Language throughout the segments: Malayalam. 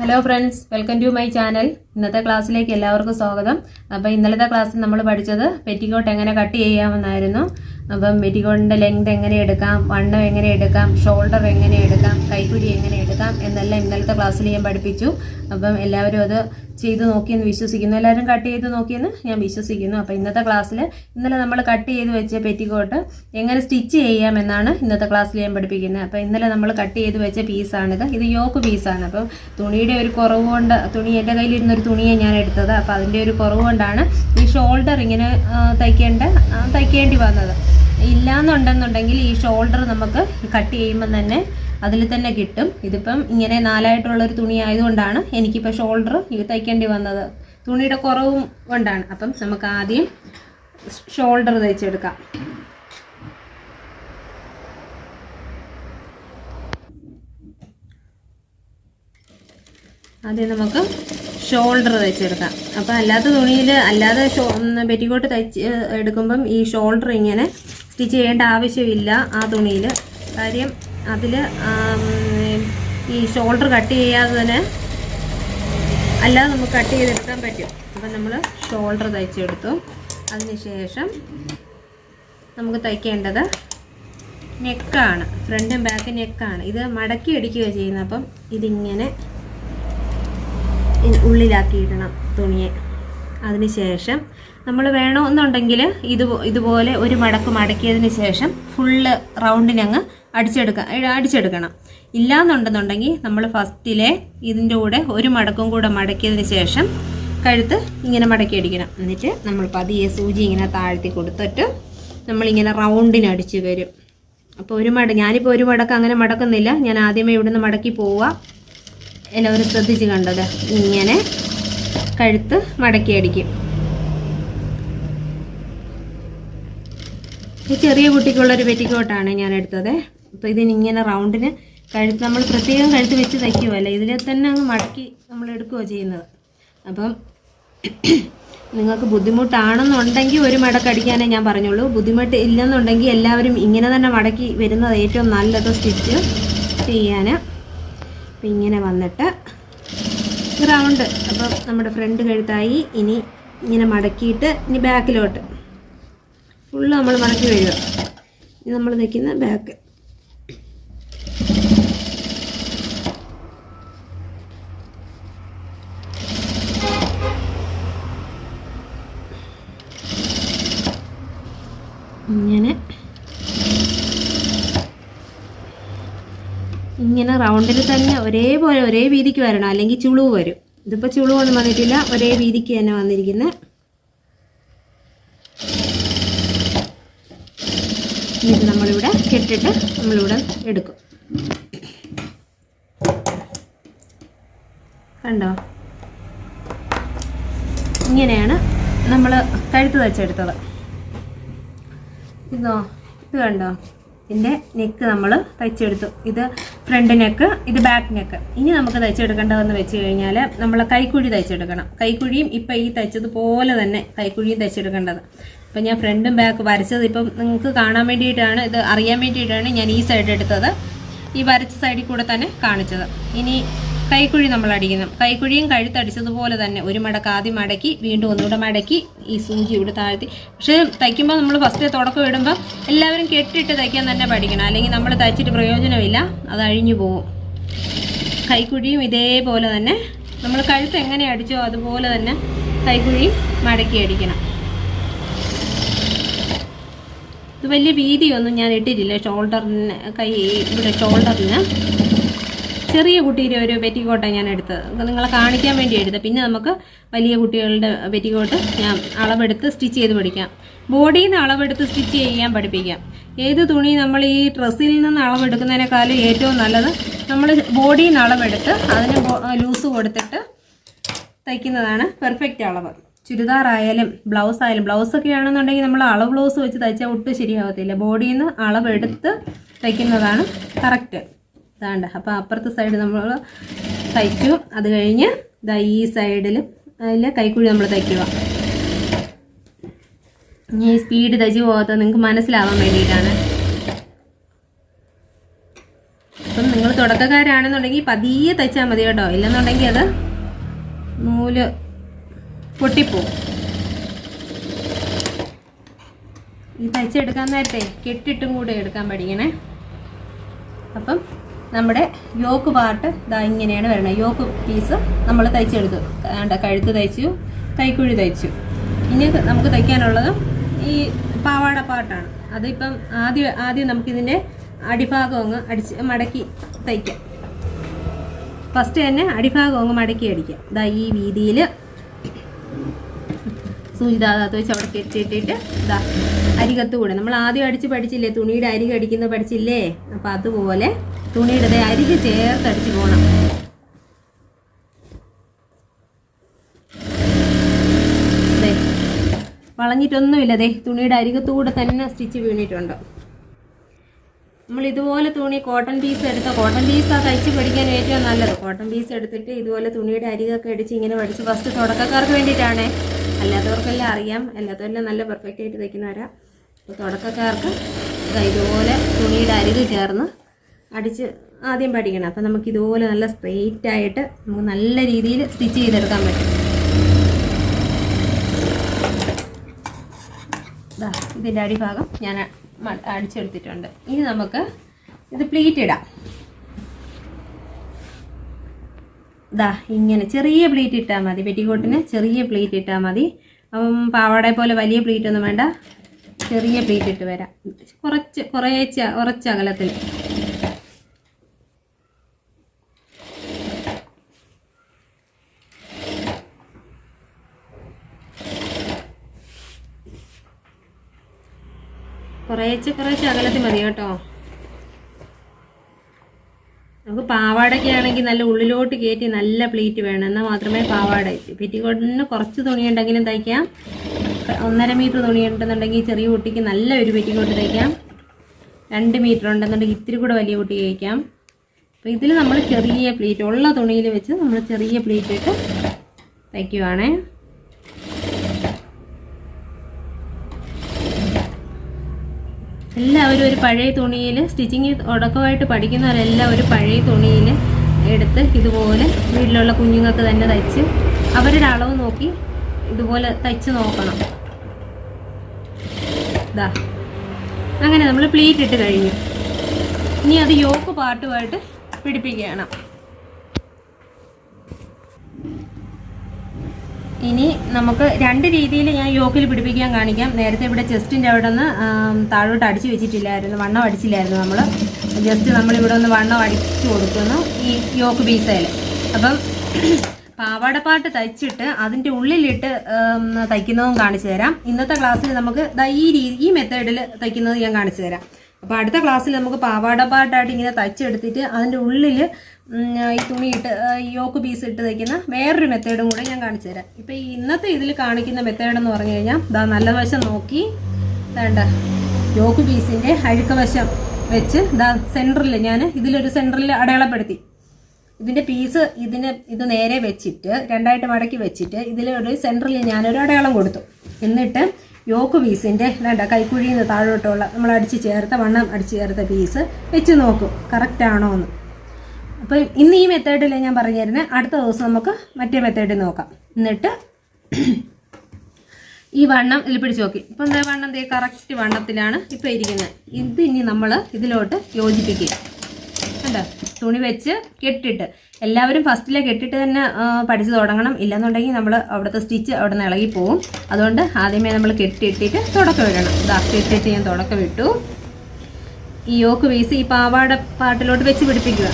Hello friends, welcome to my channel. ഇന്നത്തെ ക്ലാസ്സിലേക്ക് എല്ലാവർക്കും സ്വാഗതം. അപ്പോൾ ഇന്നലത്തെ ക്ലാസ്സിൽ നമ്മൾ പഠിച്ചത് പെറ്റിക്കോട്ട് എങ്ങനെ കട്ട് ചെയ്യാമെന്നായിരുന്നു. അപ്പം പെറ്റിക്കോട്ടിൻ്റെ ലെങ്ത് എങ്ങനെ എടുക്കാം, വണ്ണം എങ്ങനെ എടുക്കാം, ഷോൾഡർ എങ്ങനെ എടുക്കാം, കൈക്കുഴി എങ്ങനെ എടുക്കാം എന്നെല്ലാം ഇന്നലത്തെ ക്ലാസ്സിൽ ഞാൻ പഠിപ്പിച്ചു. അപ്പം എല്ലാവരും അത് ചെയ്ത് നോക്കിയെന്ന് വിശ്വസിക്കുന്നു. എല്ലാവരും കട്ട് ചെയ്ത് നോക്കിയെന്ന് ഞാൻ വിശ്വസിക്കുന്നു. അപ്പോൾ ഇന്നത്തെ ക്ലാസ്സിൽ ഇന്നലെ നമ്മൾ കട്ട് ചെയ്ത് വെച്ച പെറ്റിക്കോട്ട് എങ്ങനെ സ്റ്റിച്ച് ചെയ്യാമെന്നാണ് ഇന്നത്തെ ക്ലാസ്സിൽ ഞാൻ പഠിപ്പിക്കുന്നത്. അപ്പോൾ ഇന്നലെ നമ്മൾ കട്ട് ചെയ്ത് വെച്ച പീസാണിത്. ഇത് യോക്ക് പീസാണ്. അപ്പം തുണിയുടെ ഒരു കുറവ് കൊണ്ട്, തുണി എൻ്റെ കയ്യിലിരുന്നൊരു തുണിയെ ഞാൻ എടുത്തത്. അപ്പോൾ അതിൻ്റെ ഒരു കുറവ് കൊണ്ടാണ് ഈ ഷോൾഡർ ഇങ്ങനെ തയ്ക്കേണ്ടി വന്നത്. ഇല്ലയെന്നുണ്ടെന്നുണ്ടെങ്കിൽ ഈ ഷോൾഡർ നമുക്ക് കട്ട് ചെയ്യുമ്പം തന്നെ അതിൽ തന്നെ കിട്ടും. ഇതിപ്പം ഇങ്ങനെ നാലായിട്ടുള്ളൊരു തുണി ആയതുകൊണ്ടാണ് എനിക്കിപ്പോൾ ഷോൾഡർ തയ്ക്കേണ്ടി വന്നത്. തുണിയുടെ കുറവും കൊണ്ടാണ്. അപ്പം നമുക്ക് ആദ്യം ഷോൾഡർ തയ്ച്ചെടുക്കാം. ആദ്യം നമുക്ക് ഷോൾഡർ തയ്ച്ചെടുക്കാം. അപ്പോൾ അല്ലാത്ത തുണിയിൽ അല്ലാതെ പെറ്റിക്കോട്ട് തയ്ച്ച് എടുക്കുമ്പം ഈ ഷോൾഡർ ഇങ്ങനെ സ്റ്റിച്ച് ചെയ്യേണ്ട ആവശ്യമില്ല ആ തുണിയിൽ. കാര്യം അതിൽ ഈ ഷോൾഡർ കട്ട് ചെയ്യാതെ തന്നെ അല്ലാതെ നമുക്ക് കട്ട് ചെയ്തെടുക്കാൻ പറ്റും. അപ്പം നമ്മൾ ഷോൾഡർ തയ്ച്ചെടുത്തു. അതിനുശേഷം നമുക്ക് തയ്ക്കേണ്ടത് നെക്കാണ്. ഫ്രണ്ടും ബാക്ക് നെക്കാണ്. ഇത് മടക്കി അടിക്കുക ചെയ്യുന്നത്. അപ്പം ഇതിങ്ങനെ ഉള്ളിലാക്കിയിടണം തുണിയെ. അതിനുശേഷം നമ്മൾ വേണമെന്നുണ്ടെങ്കിൽ ഇതുപോലെ ഒരു മടക്കിയതിന് ശേഷം ഫുള്ള് റൗണ്ടിനങ്ങ് അടിച്ചെടുക്കണം. ഇല്ലയെന്നുണ്ടെന്നുണ്ടെങ്കിൽ നമ്മൾ ഫസ്റ്റിലെ ഇതിൻ്റെ കൂടെ ഒരു മടക്കും കൂടെ മടക്കിയതിന് ശേഷം കഴുത്ത് ഇങ്ങനെ മടക്കി അടിക്കണം. എന്നിട്ട് നമ്മൾ പതിയെ സൂചി ഇങ്ങനെ താഴ്ത്തി കൊടുത്തിട്ട് നമ്മളിങ്ങനെ റൗണ്ടിനടിച്ച് വരും. അപ്പോൾ ഞാനിപ്പോൾ ഒരു മടക്ക് അങ്ങനെ മടക്കുന്നില്ല. ഞാൻ ആദ്യമേ ഇവിടുന്ന് മടക്കി പോവുക. എല്ലാവരും ശ്രദ്ധിച്ച് കണ്ടത്. ഇങ്ങനെ കഴുത്ത് മടക്കി അടിക്കും. ഈ ചെറിയ കുട്ടിക്കുള്ളൊരു പെറ്റിക്കോട്ടാണ് ഞാൻ എടുത്തത്. അപ്പോൾ ഇതിനിങ്ങനെ റൗണ്ടിന് കഴുത്ത് നമ്മൾ പ്രത്യേകം കഴുത്ത് വെച്ച് തയ്ക്കുമല്ല, ഇതിൽ തന്നെ അങ്ങ് മടക്കി നമ്മൾ എടുക്കുകയോ ചെയ്യുന്നത്. അപ്പം നിങ്ങൾക്ക് ബുദ്ധിമുട്ടാണെന്നുണ്ടെങ്കിൽ ഒരു മടക്കടിക്കാനേ ഞാൻ പറഞ്ഞുള്ളൂ. ബുദ്ധിമുട്ട് ഇല്ലെന്നുണ്ടെങ്കിൽ എല്ലാവരും ഇങ്ങനെ തന്നെ മടക്കി വരുന്നത് ഏറ്റവും നല്ലത് സ്റ്റിച്ച് ചെയ്യാൻ. അപ്പം ഇങ്ങനെ വന്നിട്ട് റൗണ്ട്. അപ്പം നമ്മുടെ ഫ്രണ്ട് കഴുത്തായി. ഇനി ഇങ്ങനെ മടക്കിയിട്ട് ഇനി ബാക്കിലോട്ട് ഫുള്ള് നമ്മൾ മടക്കി വരിക. ഇനി നമ്മൾ തയ്ക്കുന്ന ബാക്ക്. ഇങ്ങനെ റൗണ്ടിൽ തന്നെ ഒരേപോലെ ഒരേ വീതിക്ക് വരണം, അല്ലെങ്കിൽ ചുളിവ് വരും. ഇതിപ്പോൾ ചുളിവൊന്നും വന്നിട്ടില്ല, ഒരേ വീതിക്ക് തന്നെ വന്നിരിക്കുന്നത്. ഇത് നമ്മളിവിടെ കെട്ടിട്ട് നമ്മളിവിടെ എടുക്കും. കണ്ടോ? ഇങ്ങനെയാണ് നമ്മൾ കഴുത്ത് തയ്ച്ചെടുത്തത്. ഇത് കണ്ടോ? ഇതിൻ്റെ നെക്ക് നമ്മൾ തയ്ച്ചെടുത്തു. ഇത് ഫ്രണ്ട് നെക്ക്, ഇത് ബാക്ക് നെക്ക്. ഇനി നമുക്ക് തയ്ച്ചെടുക്കേണ്ടതെന്ന് വെച്ച് കഴിഞ്ഞാൽ നമ്മൾ കൈക്കുഴി തയ്ച്ചെടുക്കണം. കൈക്കുഴിയും ഇപ്പം ഈ തയ്ച്ചതുപോലെ തന്നെ കൈക്കുഴിയും തയ്ച്ചെടുക്കേണ്ടത്. അപ്പം ഞാൻ ഫ്രണ്ടും ബാക്ക് വരച്ചത് ഇപ്പം നിങ്ങൾക്ക് കാണാൻ വേണ്ടിയിട്ടാണ്, ഇത് അറിയാൻ വേണ്ടിയിട്ടാണ് ഞാൻ ഈ സൈഡ് എടുത്തത്. ഈ വരച്ച സൈഡിൽ കൂടെ തന്നെ കാണിച്ചത്. ഇനി കൈക്കുഴി നമ്മൾ അടിക്കണം. കൈക്കുഴിയും കഴുത്തടിച്ചതുപോലെ തന്നെ ഒരു മടക്ക് ആദ്യം മടക്കി വീണ്ടും ഒന്നുകൂടെ മടക്കി ഈ സൂചി ഇവിടെ താഴ്ത്തി. പക്ഷേ തയ്ക്കുമ്പോൾ നമ്മൾ ഫസ്റ്റ് തുടക്കം ഇടുമ്പോൾ എല്ലാവരും കെട്ടിട്ട് തയ്ക്കാൻ തന്നെ പഠിക്കണം, അല്ലെങ്കിൽ നമ്മൾ തയ്ച്ചിട്ട് പ്രയോജനമില്ല, അത് അഴിഞ്ഞു പോകും. കൈക്കുഴിയും ഇതേപോലെ തന്നെ നമ്മൾ കഴുത്ത് എങ്ങനെ അടിച്ചോ അതുപോലെ തന്നെ കൈക്കുഴിയും മടക്കി അടിക്കണം. ഇത് വലിയ വീതിയൊന്നും ഞാൻ ഇട്ടിട്ടില്ല ഷോൾഡറിന്. ഇവിടെ ഷോൾഡറിന് ചെറിയ കുട്ടിയുടെ ഒരു പെറ്റിക്കോട്ടാണ് ഞാൻ എടുത്തത്. നിങ്ങളെ കാണിക്കാൻ വേണ്ടി എടുത്തത്. പിന്നെ നമുക്ക് വലിയ കുട്ടികളുടെ പെറ്റിക്കോട്ട് ഞാൻ അളവെടുത്ത് സ്റ്റിച്ച് ചെയ്ത് പഠിക്കാം. ബോഡിയിൽ നിന്ന് അളവെടുത്ത് സ്റ്റിച്ച് ചെയ്യാൻ പഠിപ്പിക്കാം. ഏത് തുണി നമ്മൾ ഈ ഡ്രസ്സിൽ നിന്ന് അളവെടുക്കുന്നതിനേക്കാളും ഏറ്റവും നല്ലത് നമ്മൾ ബോഡിയിൽ നിന്ന് അളവെടുത്ത് അതിന് ലൂസ് കൊടുത്തിട്ട് തയ്ക്കുന്നതാണ് പെർഫെക്റ്റ് അളവ്. ചുരിദാറായാലും ബ്ലൗസായാലും, ബ്ലൗസൊക്കെ ആണെന്നുണ്ടെങ്കിൽ നമ്മൾ അളവ് ബ്ലൗസ് വെച്ച് തയ്ച്ചാൽ ഒട്ടും ശരിയാവത്തില്ല. ബോഡിയിൽ നിന്ന് അളവെടുത്ത് തയ്ക്കുന്നതാണ് കറക്റ്റ്. ഇതാണ്ട്. അപ്പോൾ അപ്പുറത്തെ സൈഡ് നമ്മൾ തയ്ച്ചു. അത് കഴിഞ്ഞ് ഇതാ ഈ സൈഡിലും അതിൽ കൈക്കുഴി നമ്മൾ തയ്ക്കുക. ഈ സ്പീഡ് തയ്ച്ച് പോകാത്തത് നിങ്ങൾക്ക് മനസ്സിലാവാൻ വേണ്ടിയിട്ടാണ്. അപ്പം നിങ്ങൾ തുടക്കക്കാരാണെന്നുണ്ടെങ്കിൽ പതിയെ തയ്ച്ചാൽ മതി കേട്ടോ, ഇല്ലെന്നുണ്ടെങ്കിൽ അത് നൂല് പൊട്ടിപ്പോവും. ഈ തയ്ച്ചെടുക്കാൻ നേരത്തെ കെട്ടിട്ടും കൂടെ എടുക്കാൻ പഠിക്കണേ. അപ്പം നമ്മുടെ യോക്ക് പാർട്ട് ഇതാ ഇങ്ങനെയാണ് വരണത്. യോക്ക് പീസ് നമ്മൾ തയ്ച്ചെടുത്തു. കഴുത്ത് തയ്ച്ചു, കൈക്കുഴി തയ്ച്ചു. ഇനി നമുക്ക് തയ്ക്കാനുള്ളത് ഈ പാവാട പാർട്ടാണ്. അതിപ്പം ആദ്യം നമുക്കിതിൻ്റെ അടിഭാഗം അങ്ങ് മടക്കി തയ്ക്കാം. ഫസ്റ്റ് തന്നെ അടിഭാഗം അങ്ങ് മടക്കി അടിക്കാം. ഇതാ ഈ വീതിയിൽ സൂചി താഴത്ത് വെച്ച് അവിടെ കെട്ടിയിട്ടിട്ട് ഇതാ അരികത്ത് കൂടെ നമ്മൾ ആദ്യം അടിച്ച് പഠിച്ചില്ലേ, തുണിയുടെ അരികെ അടിക്കുന്നത് പഠിച്ചില്ലേ? അപ്പം അതുപോലെ തുണിയുടെ അരികെ ചേർത്തടിച്ച് പോകണം. അതെ, വളഞ്ഞിട്ടൊന്നുമില്ല. അതെ, തുണിയുടെ അരികത്തൂടെ തന്നെ സ്റ്റിച്ച് വീണിട്ടുണ്ട്. നമ്മൾ ഇതുപോലെ തുണി കോട്ടൺ പീസ് എടുത്ത കോട്ടൺ പീസാണ് തയ്ച്ച് പഠിക്കാൻ ഏറ്റവും നല്ലത്. കോട്ടൺ പീസ് എടുത്തിട്ട് ഇതുപോലെ തുണിയുടെ അരികൊക്കെ അടിച്ച് ഇങ്ങനെ പഠിച്ച് ഫസ്റ്റ് തുടക്കക്കാർക്ക് വേണ്ടിയിട്ടാണ്. അല്ലാത്തവർക്കെല്ലാം അറിയാം, അല്ലാത്തവരെല്ലാം നല്ല പെർഫെക്റ്റ് ആയിട്ട് തയ്ക്കുന്നവരാ. അപ്പോൾ തുടക്കക്കാർക്ക് ഇതുപോലെ തുണിയുടെ അരിക് ചേർന്ന് അടിച്ച് ആദ്യം പഠിക്കണം. അപ്പം നമുക്ക് ഇതുപോലെ നല്ല സ്ട്രെയിറ്റ് ആയിട്ട് നമുക്ക് നല്ല രീതിയിൽ സ്റ്റിച്ച് ചെയ്തെടുക്കാൻ പറ്റും. ഇതിൻ്റെ അടിഭാഗം ഞാൻ അടിച്ചെടുത്തിട്ടുണ്ട്. ഇനി നമുക്ക് ഇത് പ്ലീറ്റ് ഇടാം. ഇങ്ങനെ ചെറിയ പ്ലീറ്റ് ഇട്ടാൽ മതി. പെറ്റിക്കോട്ടിന് ചെറിയ പ്ലീറ്റ് ഇട്ടാൽ മതി. പാവാടയെ പോലെ വലിയ പ്ലീറ്റ് ഒന്നും വേണ്ട, ചെറിയ പ്ലീറ്റ് ഇട്ട് വരാം. കുറച്ച് അകലത്തിൽ. കുറച്ച് അകലത്തിൽ മതി കേട്ടോ. നമുക്ക് പാവാടയ്ക്ക് ആണെങ്കിൽ നല്ല ഉള്ളിലോട്ട് കയറ്റി നല്ല പ്ലീറ്റ് വേണം, എന്നാൽ മാത്രമേ പാവാട എത്തി. പെറ്റിക്കോട്ടിന് കുറച്ച് തുണി ഉണ്ടെങ്കിലും തയ്ക്കാം. 1.5 മീറ്റർ തുണി ഉണ്ടെന്നുണ്ടെങ്കിൽ ചെറിയ കുട്ടിക്ക് നല്ല ഒരു പെറ്റിക്കോട്ട് തയ്ക്കാം. 2 മീറ്റർ ഉണ്ടെന്നുണ്ടെങ്കിൽ ഇത്തിരി കൂടെ വലിയ കുട്ടി തയ്ക്കാം. അപ്പോൾ ഇതിൽ നമ്മൾ ചെറിയ പ്ലീറ്റ് ഉള്ള തുണിയിൽ വെച്ച് നമ്മൾ ചെറിയ പ്ലീറ്റ് ഇട്ട് തയ്ക്കുവാണേ. എല്ലാവരും ഒരു പഴയ തുണിയിൽ സ്റ്റിച്ചിങ് തുടക്കമായിട്ട് പഠിക്കുന്നവരെല്ലാം ഒരു പഴയ തുണിയിൽ എടുത്ത് ഇതുപോലെ വീട്ടിലുള്ള കുഞ്ഞുങ്ങൾക്ക് തന്നെ തയ്ച്ച് അവരുടെ അളവ് നോക്കി ഇതുപോലെ തയ്ച്ച് നോക്കണം. അങ്ങനെ നമ്മൾ പ്ലീറ്റ് ഇട്ട് കഴിഞ്ഞു. ഇനി അത് യോക്ക് പാർട്ടുമായിട്ട് പിടിപ്പിക്കണം. ഇനി നമുക്ക് 2 രീതിയിൽ ഞാൻ യോക്കിൽ പിടിപ്പിക്കാൻ കാണിക്കാം. നേരത്തെ ഇവിടെ ചെസ്റ്റിൻ്റെ അവിടെ നിന്ന് താഴോട്ട് അടിച്ച് വെച്ചിട്ടില്ലായിരുന്നു, വണ്ണം അടിച്ചില്ലായിരുന്നു. ജസ്റ്റ് നമ്മളിവിടെ ഒന്ന് വണ്ണം അടിച്ചു കൊടുക്കുന്നു ഈ യോക്ക് പീസയിൽ. അപ്പം പാവാടപ്പാട്ട് തയ്ച്ചിട്ട് അതിൻ്റെ ഉള്ളിലിട്ട് തയ്ക്കുന്നതും കാണിച്ചു തരാം. ഇന്നത്തെ ക്ലാസ്സിൽ നമുക്ക് ഈ മെത്തേഡിൽ തയ്ക്കുന്നത് ഞാൻ കാണിച്ചു തരാം. അപ്പോൾ അടുത്ത ക്ലാസ്സിൽ നമുക്ക് പാവാടപ്പാട്ടായിട്ട് ഇങ്ങനെ തയ്ച്ചെടുത്തിട്ട് അതിൻ്റെ ഉള്ളിൽ ഈ തുണിയിട്ട് യോക്ക് പീസ് ഇട്ട് തയ്ക്കുന്ന വേറൊരു മെത്തേഡും കൂടെ ഞാൻ കാണിച്ചു തരാം. ഇപ്പോൾ ഈ ഇന്നത്തെ ഇതിൽ കാണിക്കുന്ന മെത്തേഡെന്ന് പറഞ്ഞു കഴിഞ്ഞാൽ നല്ല വശം നോക്കി വേണ്ട യോക്ക് പീസിൻ്റെ അഴുക്ക വശം വെച്ച് സെൻറ്ററിൽ ഞാൻ ഇതിലൊരു സെൻറ്ററിൽ അടയാളപ്പെടുത്തി. ഇതിൻ്റെ പീസ് ഇത് നേരെ വെച്ചിട്ട് 2ആയിട്ട് മടക്കി വെച്ചിട്ട് ഇതിലൊരു സെൻറ്ററിൽ ഞാനൊരു അടയാളം കൊടുത്തു. എന്നിട്ട് യോക്ക് പീസിൻ്റെ കൈക്കുഴിയിൽ നിന്ന് താഴോട്ടുള്ള നമ്മൾ വണ്ണം അടിച്ച് ചേർത്ത പീസ് വെച്ച് നോക്കും കറക്റ്റാണോ എന്ന്. അപ്പോൾ ഇന്ന് ഈ മെത്തേഡിൽ ഞാൻ പറഞ്ഞു തരുന്നത്. അടുത്ത ദിവസം നമുക്ക് മറ്റേ മെത്തേഡിൽ നോക്കാം. എന്നിട്ട് ഈ വണ്ണം ഇതിൽ പിടിച്ച് നോക്കി. ഇപ്പം എന്താ വണ്ണം കറക്റ്റ് വണ്ണത്തിലാണ് ഇപ്പോൾ ഇരിക്കുന്നത്. ഇത് ഇനി നമ്മൾ ഇതിലോട്ട് യോജിപ്പിക്കുക. കണ്ടോ, തുണി വെച്ച് കെട്ടിട്ട് എല്ലാവരും ഫസ്റ്റിലെ കെട്ടിട്ട് തന്നെ പഠിച്ചു തുടങ്ങണം. ഇല്ലെന്നുണ്ടെങ്കിൽ നമ്മൾ അവിടുത്തെ സ്റ്റിച്ച് അവിടെ നിന്ന് ഇളകി പോവും. അതുകൊണ്ട് ആദ്യമേ നമ്മൾ കെട്ടിയിട്ടിട്ട് തുടക്കം ഇടണം. കെട്ടിയിട്ട് ഞാൻ തുടക്കം ഇട്ടു. ഈ യോക്ക് പീസ് ഈ പാവാട പാട്ടിലോട്ട് വെച്ച് പിടിപ്പിക്കുക.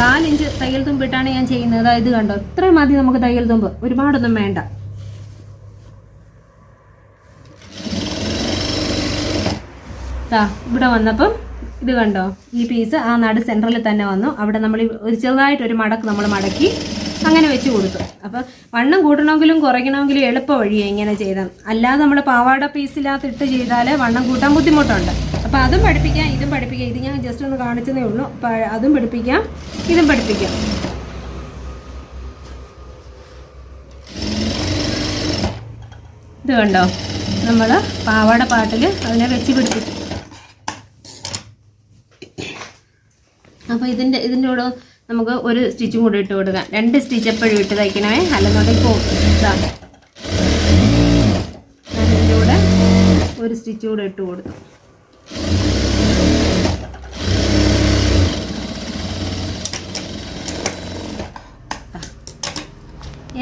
4 ഇഞ്ച് തയ്യൽ തുമ്പിട്ടാണ് ഞാൻ ചെയ്യുന്നത്. ഇത് കണ്ടോ, ഇത്രയും മതി നമുക്ക് തയ്യൽ തുമ്പ്, ഒരുപാടൊന്നും വേണ്ട. ഇവിടെ വന്നപ്പം ഇത് കണ്ടോ, ഈ പീസ് ആ നടു സെൻറ്ററിൽ തന്നെ വന്നു. അവിടെ നമ്മൾ ഒരു ചെറുതായിട്ടൊരു മടക്ക് നമ്മൾ മടക്കി അങ്ങനെ വെച്ച് കൊടുത്തു. അപ്പം വണ്ണം കൂട്ടണമെങ്കിലും കുറയ്ക്കണമെങ്കിലും എളുപ്പ വഴിയാണ് ഇങ്ങനെ ചെയ്താൽ. അല്ലാതെ നമ്മൾ പാവാട പീസിനകത്ത് ഇട്ട് ചെയ്താൽ വണ്ണം കൂട്ടാൻ ബുദ്ധിമുട്ടുണ്ട്. അപ്പോൾ അതും പഠിപ്പിക്കാം, ഇതും പഠിപ്പിക്കാം. ഇത് ഞാൻ ജസ്റ്റ് ഒന്ന് കാണിച്ചതേ ഉള്ളൂ. അതും പഠിപ്പിക്കാം, ഇതും പഠിപ്പിക്കാം. ഇത് കണ്ടോ, നമ്മൾ പാവാട പാട്ടിൽ അതിനെ വെച്ച് പിടിപ്പിച്ചു. അപ്പോൾ ഇതിൻ്റെ കൂടെ നമുക്ക് ഒരു സ്റ്റിച്ചും കൂടി ഇട്ട് കൊടുക്കാം. 2 സ്റ്റിച്ച് എപ്പോഴും ഇട്ട് തയ്ക്കണമേ, അല്ലെന്നുണ്ടെങ്കിൽ പോകും. ഇതിൻ്റെ കൂടെ ഒരു സ്റ്റിച്ച് കൂടെ ഇട്ട് കൊടുത്തു.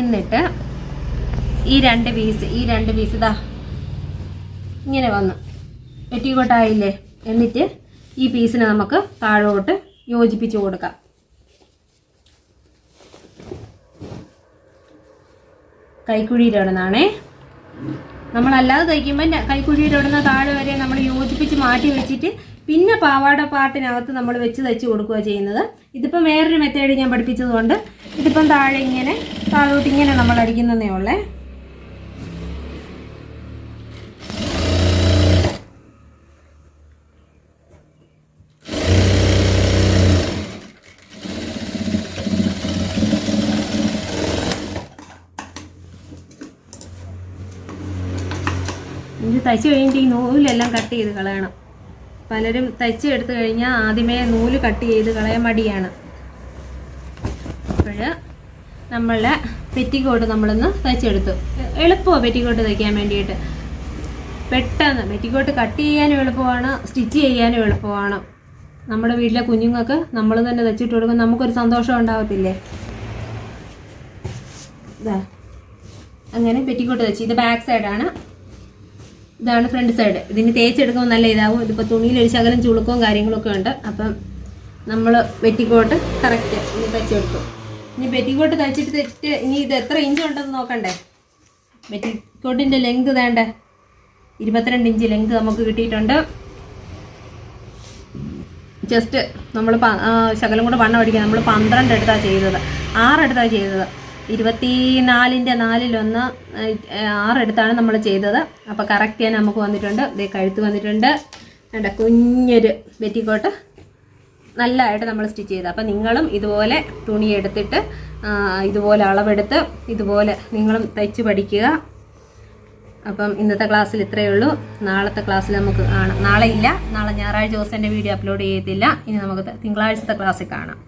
എന്നിട്ട് ഈ രണ്ട് പീസ് ഇതാ ഇങ്ങനെ വന്നു പെറ്റിക്കോട്ടായില്ലേ. എന്നിട്ട് ഈ പീസിനെ നമുക്ക് താഴോട്ട് യോജിപ്പിച്ച് കൊടുക്കാം. കൈക്കുഴിയുടെ അവിടെ നിന്നാണേ. നമ്മളല്ലാതെ തയ്ക്കുമ്പോൾ കൈക്കുഴിയുടെ അവിടെ നിന്ന് താഴെ വരെ നമ്മൾ യോജിപ്പിച്ച് മാറ്റി വെച്ചിട്ട് പിന്നെ പാവാട പാട്ടിനകത്ത് നമ്മൾ വെച്ച് തയ്ച്ച് കൊടുക്കുക ചെയ്യുന്നത്. ഇതിപ്പം വേറൊരു മെത്തേഡ് ഞാൻ പഠിപ്പിച്ചതുകൊണ്ട് ഇതിപ്പം താഴെ ഇങ്ങനെ താഴോട്ട് ഇങ്ങനെ നമ്മൾ അടിക്കുന്നതേ ഉള്ളേ. ഇത് തയ്ച്ച് കഴിഞ്ഞിട്ട് ഈ നൂലെല്ലാം കട്ട് ചെയ്ത് കളയണം. പലരും തയ്ച്ച് എടുത്തു കഴിഞ്ഞാൽ ആദ്യമേ നൂല് കട്ട് ചെയ്ത് കളയാൻ മടിയാണ്. അപ്പോൾ നമ്മളുടെ പെറ്റിക്കോട്ട് നമ്മളൊന്ന് തയ്ച്ചെടുത്തു. എളുപ്പമാണ് പെറ്റിക്കോട്ട് തയ്ക്കാൻ വേണ്ടിയിട്ട്. പെട്ടെന്ന് പെറ്റിക്കോട്ട് കട്ട് ചെയ്യാനും എളുപ്പമാണ്, സ്റ്റിച്ച് ചെയ്യാനും എളുപ്പമാണ്. നമ്മുടെ വീട്ടിലെ കുഞ്ഞുങ്ങൾക്ക് നമ്മൾ തന്നെ തയ്ച്ചിട്ട് കൊടുക്കുമ്പോൾ നമുക്കൊരു സന്തോഷം ഉണ്ടാകത്തില്ലേ. ഇതാ അങ്ങനെ പെറ്റിക്കോട്ട് തയ്ച്ച്. ഇത് ബാക്ക് സൈഡാണ്, ഇതാണ് ഫ്രണ്ട് സൈഡ്. ഇതിന് തേച്ചെടുക്കുമ്പോൾ നല്ല ഇതാവും. ഇതിപ്പോൾ തുണിയിലൊരു ശകലം ചുളുക്കവും കാര്യങ്ങളൊക്കെ ഉണ്ട്. അപ്പം നമ്മൾ പെറ്റിക്കോട്ട് കറക്റ്റ് ഇനി തയ്ച്ചെടുത്തു. ഇനി പെറ്റിക്കോട്ട് തയ്ച്ചിട്ട് ഇനി ഇത് എത്ര ഇഞ്ച് ഉണ്ടെന്ന് നോക്കണ്ടേ. പെറ്റിക്കോട്ടിൻ്റെ ലെങ്ത് വേണ്ട 22 ഇഞ്ച് ലെങ്ത് നമുക്ക് കിട്ടിയിട്ടുണ്ട്. ജസ്റ്റ് നമ്മൾ ശകലം കൂടെ വണ്ണം അടിക്കുക. നമ്മൾ 12 എടുത്താണ് ചെയ്തത്, 6 എടുത്താണ് ചെയ്തത്. 24ൻ്റെ 4/1 6 എടുത്താണ് നമ്മൾ ചെയ്തത്. അപ്പോൾ കറക്റ്റ് തന്നെ നമുക്ക് വന്നിട്ടുണ്ട്. ഇതേ കഴുത്ത് വന്നിട്ടുണ്ട്. വേണ്ട കുഞ്ഞൊരു പെറ്റിക്കോട്ട് നല്ലതായിട്ട് നമ്മൾ സ്റ്റിച്ച് ചെയ്ത്. അപ്പം നിങ്ങളും ഇതുപോലെ തുണി എടുത്തിട്ട് ഇതുപോലെ അളവെടുത്ത് ഇതുപോലെ നിങ്ങളും തയ്ച്ച് പഠിക്കുക. അപ്പം ഇന്നത്തെ ക്ലാസ്സിൽ ഇത്രയേ ഉള്ളൂ. നാളത്തെ ക്ലാസ്സിൽ നമുക്ക് കാണാം. നാളെ ഇല്ല, നാളെ ഞായറാഴ്ച ദിവസം എൻ്റെ വീഡിയോ അപ്ലോഡ് ചെയ്യത്തില്ല. ഇനി നമുക്ക് തിങ്കളാഴ്ചത്തെ ക്ലാസ്സിൽ കാണാം.